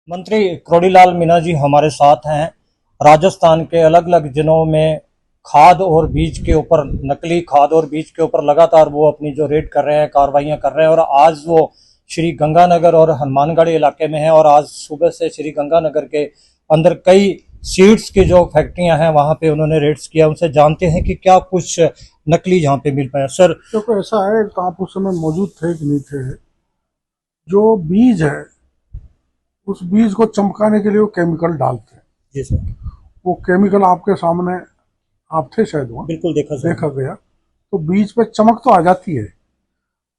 मंत्री करोड़ीलाल मीणा जी हमारे साथ हैं। राजस्थान के अलग अलग जिलों में खाद और बीज के ऊपर, नकली खाद और बीज के ऊपर लगातार वो अपनी जो रेड कर रहे हैं, कार्रवाइयां कर रहे हैं। और आज वो श्री गंगानगर और हनुमानगढ़ इलाके में हैं और आज सुबह से श्री गंगानगर के अंदर कई सीड्स की जो फैक्ट्रियां हैं वहां पे उन्होंने रेड्स किया। उनसे जानते हैं कि क्या कुछ नकली यहाँ पे मिल पाया। सर देखो, ऐसा है तो आप उस समय मौजूद थे कि नहीं थे। जो बीज है उस बीज को चमकाने के लिए वो केमिकल डालते हैं। जी सर, वो केमिकल आपके सामने, आप थे शायद वहाँ, बिल्कुल देखा गया। तो बीज पे चमक तो आ जाती है,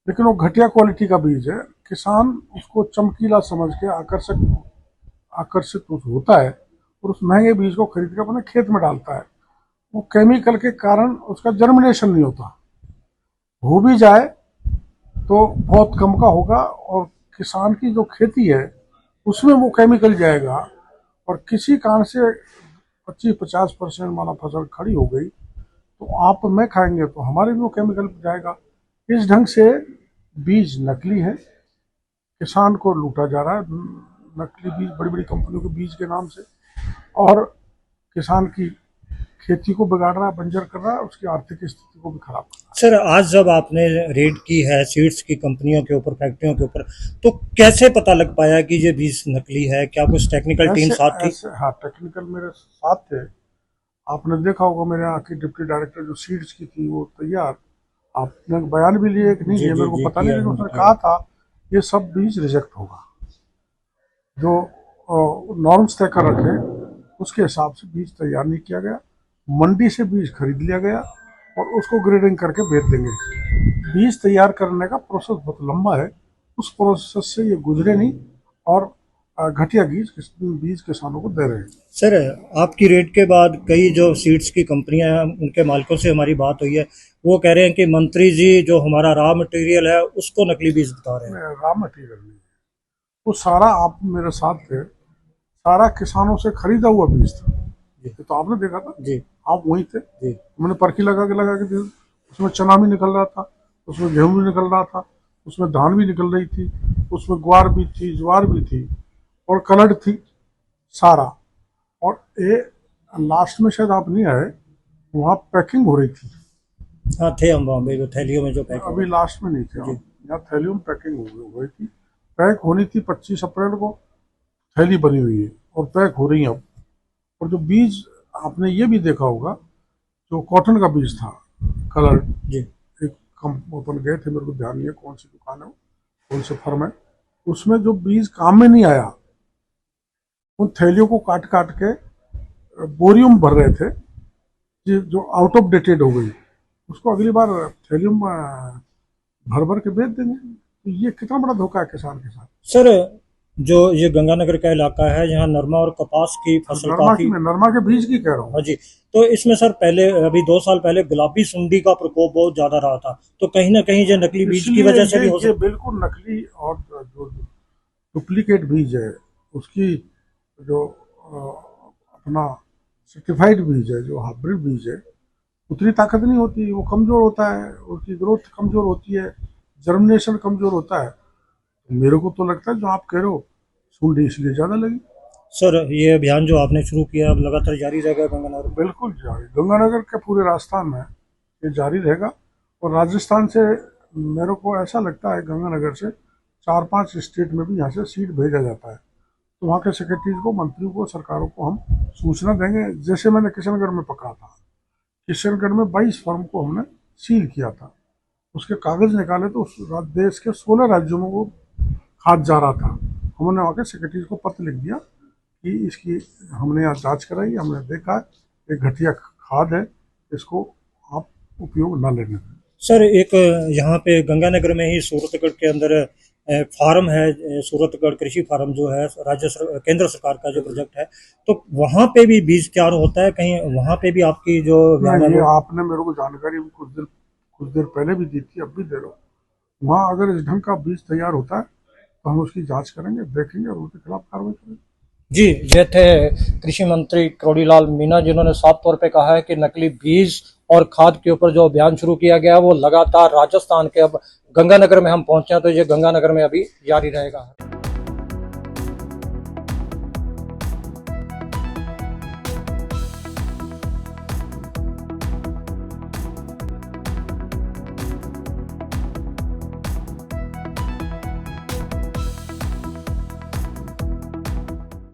लेकिन वो घटिया क्वालिटी का बीज है। किसान उसको चमकीला समझ के आकर्षित होता है और उस महंगे बीज को खरीद के अपने खेत में डालता है। वो केमिकल के कारण उसका जर्मिनेशन नहीं होता, हो भी जाए तो बहुत कम का होगा, और किसान की जो खेती है उसमें वो केमिकल जाएगा, और किसी कारण से 25-50% माना फसल खड़ी हो गई तो आप मैं खाएंगे तो हमारे भी वो केमिकल जाएगा। इस ढंग से बीज नकली है, किसान को लूटा जा रहा है नकली बीज, बड़ी बड़ी कंपनियों के बीज के नाम से, और किसान की खेती को बिगाड़ रहा है, बंजर कर रहा है, उसकी आर्थिक स्थिति को भी खराब कर रहा है। सर, आज जब आपने रेड की है सीड्स की कंपनियों के ऊपर, फैक्ट्रियों के ऊपर, तो कैसे पता लग पाया कि ये बीज नकली है? क्या कुछ टेक्निकल टीम साथ थी? हाँ, टेक्निकल मेरे साथ थे। आपने देखा होगा मेरे यहाँ की डिप्टी डायरेक्टर जो सीड्स की थी वो तैयार, आपने बयान भी लिए कि नहीं, ये मेरे को पता नहीं, लेकिन उसने कहा था ये सब बीज रिजेक्ट होगा। जो नॉर्म्स तय कर रखे उसके हिसाब से बीज तैयार नहीं किया गया। मंडी से बीज खरीद लिया गया और उसको ग्रेडिंग करके बेच देंगे। बीज तैयार करने का प्रोसेस बहुत लंबा है, उस प्रोसेस से ये गुजरे नहीं, और घटिया बीज किसानों को दे रहे हैं। सर, आपकी रेड के बाद कई जो सीड्स की कंपनियां हैं उनके मालिकों से हमारी बात हुई है, वो कह रहे हैं कि मंत्री जी जो हमारा रॉ मटेरियल है उसको नकली बीज बता रहे हैं। रॉ मटेरियल नहीं, वो सारा, आप मेरे साथ थे, सारा किसानों से खरीदा हुआ बीज था। ये तो आपने देखा था जी, आप वहीं थे जी। मैंने पर्ची लगा के दी। उसमें चना भी निकल रहा था, उसमें गेहूं भी निकल रहा था, उसमें धान भी निकल रही थी, उसमें ग्वार भी थी, ज्वार भी थी, और कलर्ड थी सारा। और ये लास्ट में शायद आप नहीं आए, वहाँ पैकिंग हो रही थी। हाँ, थे हम वहाँ पे थैलियों में जो पैक। अभी लास्ट में नहीं थे आप, यहाँ थैलियों में पैकिंग हो गई थी। पैक होनी थी 25 अप्रैल को, थैली बनी हुई है और पैक हो रही है अब। और जो बीज आपने ये भी देखा होगा, जो कॉटन का बीज था कलर जी, एक अपन गए थे, मेरे को ध्यान नहीं है कौन सी दुकान है वो, कौन से फर्म है, उसमें जो बीज काम में नहीं आया उन थैलियों को काट काट के बोरियम भर रहे थे, जो आउट ऑफ डेटेड हो गई, उसको अगली बार थैलियों भर भर के बेच देंगे। तो ये कितना बड़ा धोखा है किसान के साथ। सर, जो ये गंगानगर का इलाका है यहाँ नरमा और कपास की फसल काफी। नरमा के बीज की कह रहा हूँ। हाँ जी, तो इसमें सर पहले, अभी 2 साल पहले गुलाबी सुंडी का प्रकोप बहुत ज्यादा रहा था, तो कहीं ना कहीं ये नकली बीज की वजह से भी हो सकता है। बिल्कुल नकली और जो डुप्लीकेट बीज है उसकी, जो अपना सर्टिफाइड बीज है, जो हाइब्रिड बीज है, उतनी ताकत नहीं होती, वो कमजोर होता है, उसकी ग्रोथ कमजोर होती है, जर्मिनेशन कमजोर होता है। मेरे को तो लगता है जो आप कह रहे हो सुंडी इसलिए ज्यादा लगी। सर, ये अभियान जो आपने शुरू किया अब लगातार जारी रहेगा गंगानगर? बिल्कुल जारी, गंगानगर के पूरे राजस्थान में ये जारी रहेगा। और राजस्थान से मेरे को ऐसा लगता है गंगानगर से 4-5 स्टेट में भी यहाँ से सीट भेजा जाता है। तो वहाँ के सेक्रेटरीज को, मंत्रियों को, सरकारों को हम सूचना देंगे। जैसे मैंने किशनगढ़ में पकड़ा था, किशनगढ़ में 22 फर्म को हमने सील किया था, उसके कागज निकाले तो उस देश के 16 राज्यों में वो खाद जा रहा था। हमने वहाँ के सेक्रेटरीज को पत्र लिख दिया कि इसकी हमने यहाँ जांच कराई, हमने देखा है एक घटिया खाद है, इसको आप उपयोग न लेने दें। सर, एक यहाँ पे गंगानगर में ही सूरतगढ़ के अंदर फार्म है, सूरतगढ़ कृषि फार्म जो है केंद्र सरकार का जो प्रोजेक्ट है, तो वहाँ पे भी बीज तैयार होता है कहीं? वहाँ पे भी आपकी जो ये आपने मेरे को जानकारी कुछ देर पहले भी दी थी, अब भी दे रहा हूँ। वहाँ अगर इस ढंग का बीज तैयार होता है तो हम उसकी जांच करेंगे, देखेंगे और उसके खिलाफ कार्रवाई करेंगे। जी, ये थे कृषि मंत्री करोड़ीलाल मीणा, जिन्होंने साफ तौर पे कहा है कि नकली बीज और खाद के ऊपर जो अभियान शुरू किया गया है वो लगातार राजस्थान के, अब गंगानगर में हम पहुंचे हैं तो ये गंगानगर में अभी जारी रहेगा।